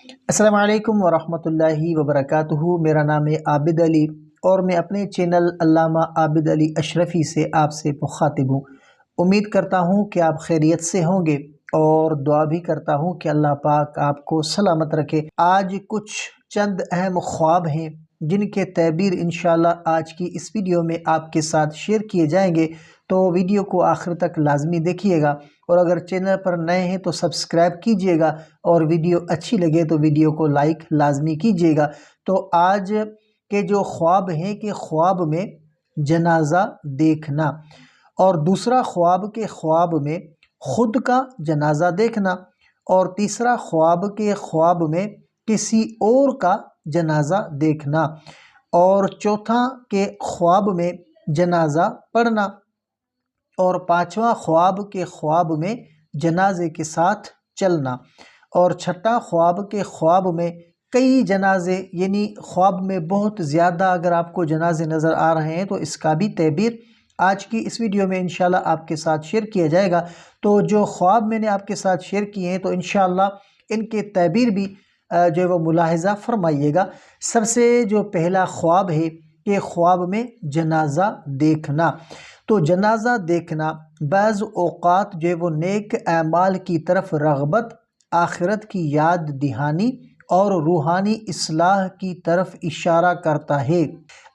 السلام علیکم ورحمۃ اللہ وبرکاتہ۔ میرا نام ہے عابد علی اور میں اپنے چینل علامہ عابد علی اشرفی سے آپ سے مخاطب ہوں۔ امید کرتا ہوں کہ آپ خیریت سے ہوں گے اور دعا بھی کرتا ہوں کہ اللہ پاک آپ کو سلامت رکھے۔ آج کچھ چند اہم خواب ہیں جن کے تعبیر انشاءاللہ آج کی اس ویڈیو میں آپ کے ساتھ شیئر کیے جائیں گے، تو ویڈیو کو آخر تک لازمی دیکھیے گا، اور اگر چینل پر نئے ہیں تو سبسکرائب کیجئے گا، اور ویڈیو اچھی لگے تو ویڈیو کو لائک لازمی کیجئے گا۔ تو آج کے جو خواب ہیں کہ خواب میں جنازہ دیکھنا، اور دوسرا خواب میں خود کا جنازہ دیکھنا، اور تیسرا خواب میں کسی اور کا جنازہ دیکھنا، اور چوتھا کہ خواب میں جنازہ پڑھنا، اور پانچواں خواب میں جنازے کے ساتھ چلنا، اور چھٹا خواب میں کئی جنازے، یعنی خواب میں بہت زیادہ اگر آپ کو جنازے نظر آ رہے ہیں تو اس کا بھی تعبیر آج کی اس ویڈیو میں انشاءاللہ آپ کے ساتھ شیئر کیا جائے گا۔ تو جو خواب میں نے آپ کے ساتھ شیئر کیے ہیں تو انشاءاللہ ان کے تعبیر بھی جو ہے وہ ملاحظہ فرمائیے گا۔ سب سے جو پہلا خواب ہے کہ خواب میں جنازہ دیکھنا، تو جنازہ دیکھنا بعض اوقات جو ہے وہ نیک اعمال کی طرف رغبت، آخرت کی یاد دہانی اور روحانی اصلاح کی طرف اشارہ کرتا ہے۔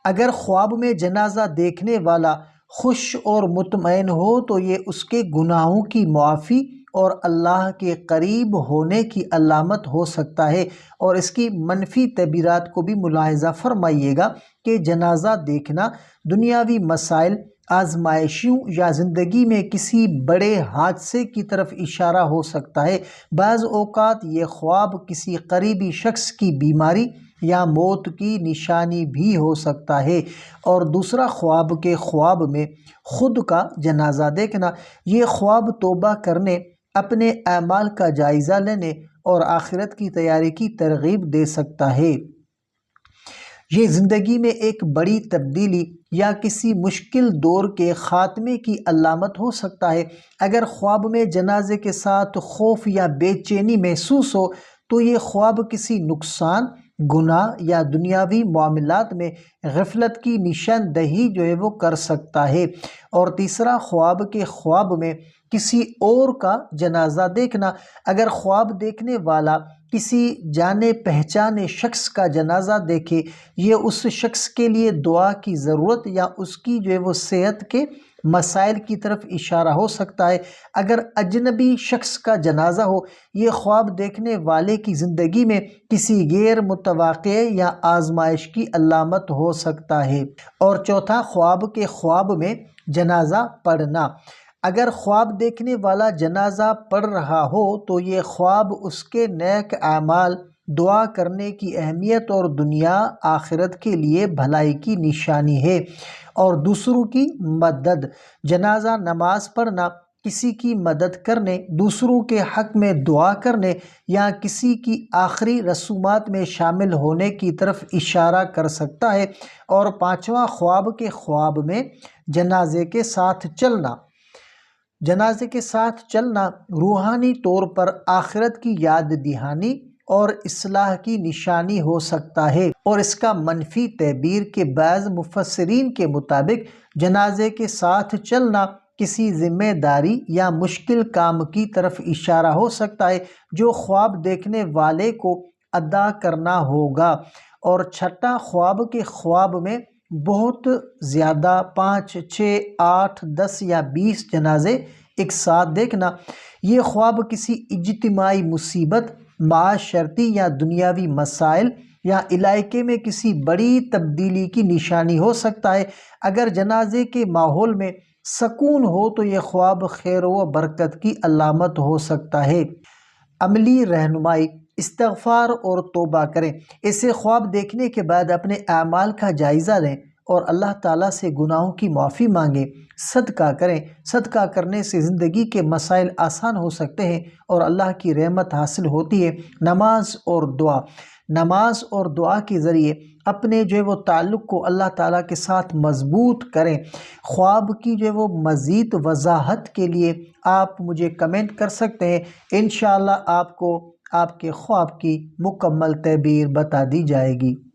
اگر خواب میں جنازہ دیکھنے والا خوش اور مطمئن ہو تو یہ اس کے گناہوں کی معافی اور اللہ کے قریب ہونے کی علامت ہو سکتا ہے، اور اس کی منفی تعبیرات کو بھی ملاحظہ فرمائیے گا کہ جنازہ دیکھنا دنیاوی مسائل، آزمائشوں یا زندگی میں کسی بڑے حادثے کی طرف اشارہ ہو سکتا ہے۔ بعض اوقات یہ خواب کسی قریبی شخص کی بیماری یا موت کی نشانی بھی ہو سکتا ہے۔ اور دوسرا خواب میں خود کا جنازہ دیکھنا، یہ خواب توبہ کرنے، اپنے اعمال کا جائزہ لینے اور آخرت کی تیاری کی ترغیب دے سکتا ہے۔ یہ زندگی میں ایک بڑی تبدیلی یا کسی مشکل دور کے خاتمے کی علامت ہو سکتا ہے۔ اگر خواب میں جنازے کے ساتھ خوف یا بے چینی محسوس ہو تو یہ خواب کسی نقصان، گناہ یا دنیاوی معاملات میں غفلت کی نشاندہی جو ہے وہ کر سکتا ہے۔ اور تیسرا خواب میں کسی اور کا جنازہ دیکھنا، اگر خواب دیکھنے والا کسی جانے پہچانے شخص کا جنازہ دیکھے، یہ اس شخص کے لیے دعا کی ضرورت یا اس کی جو ہے وہ صحت کے مسائل کی طرف اشارہ ہو سکتا ہے۔ اگر اجنبی شخص کا جنازہ ہو، یہ خواب دیکھنے والے کی زندگی میں کسی غیر متوقع یا آزمائش کی علامت ہو سکتا ہے۔ اور چوتھا خواب میں جنازہ پڑھنا، اگر خواب دیکھنے والا جنازہ پڑھ رہا ہو تو یہ خواب اس کے نیک اعمال، دعا کرنے کی اہمیت اور دنیا آخرت کے لیے بھلائی کی نشانی ہے۔ اور دوسروں کی مدد، جنازہ نماز پڑھنا کسی کی مدد کرنے، دوسروں کے حق میں دعا کرنے یا کسی کی آخری رسومات میں شامل ہونے کی طرف اشارہ کر سکتا ہے۔ اور پانچواں خواب میں جنازے کے ساتھ چلنا، جنازے کے ساتھ چلنا روحانی طور پر آخرت کی یاد دہانی اور اصلاح کی نشانی ہو سکتا ہے۔ اور اس کا منفی تعبیر کے بعض مفسرین کے مطابق جنازے کے ساتھ چلنا کسی ذمہ داری یا مشکل کام کی طرف اشارہ ہو سکتا ہے جو خواب دیکھنے والے کو ادا کرنا ہوگا۔ اور چھٹا خواب میں بہت زیادہ 5، 6، 8، 10 یا 20 جنازے ایک ساتھ دیکھنا، یہ خواب کسی اجتماعی مصیبت، معاشرتی یا دنیاوی مسائل یا علاقے میں کسی بڑی تبدیلی کی نشانی ہو سکتا ہے۔ اگر جنازے کے ماحول میں سکون ہو تو یہ خواب خیر و برکت کی علامت ہو سکتا ہے۔ عملی رہنمائی، استغفار اور توبہ کریں۔ ایسے خواب دیکھنے کے بعد اپنے اعمال کا جائزہ لیں اور اللہ تعالیٰ سے گناہوں کی معافی مانگیں۔ صدقہ کریں، صدقہ کرنے سے زندگی کے مسائل آسان ہو سکتے ہیں اور اللہ کی رحمت حاصل ہوتی ہے۔ نماز اور دعا کے ذریعے اپنے جو ہے وہ تعلق کو اللہ تعالیٰ کے ساتھ مضبوط کریں۔ خواب کی جو ہے وہ مزید وضاحت کے لیے آپ مجھے کمنٹ کر سکتے ہیں، انشاءاللہ آپ کو آپ کے خواب کی مکمل تعبیر بتا دی جائے گی۔